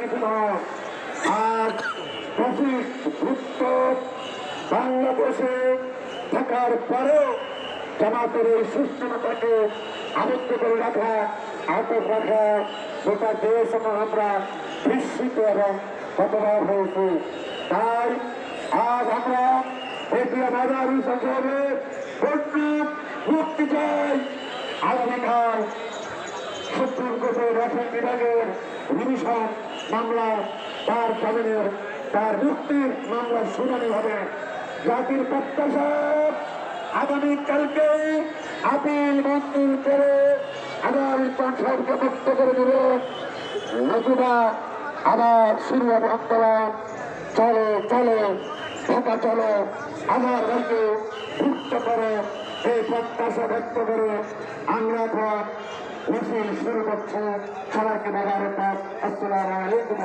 কিছু নয়। আর মুক্ত বাংলাদেশে থাকার পরেও জামাতের এই সুস্থতাকে আবদ্ধ করে রাখা, আটক রাখা গোটা দেশ এবং আমরা বিস্মিত এবং হতবাক হয়েছি। তাই আজ আমরা বাজার হিসাবে মুক্তি চাই। আগামীকাল সুপ্রিম কোর্টের রাফেল বিভাগের রিভিশন মামলা তার জামিনের তার মুক্তির মামলার শুনানি হবে। জাতির প্রত্যাশা আগামীকালকে আপিল বাতিল করে আবার সাহেবকে মুক্ত করে দেবে, নতুবা আবার শুরু হবে আন্দোলন। চলো চলো ঢাকা চলো, আমার রাজ্যে মুক্ত করে এই প্রত্যাশা ব্যক্ত করে আমরা মিছিল শুরু করছি। সবাইকে বাবার আসসালামু আলাইকুম।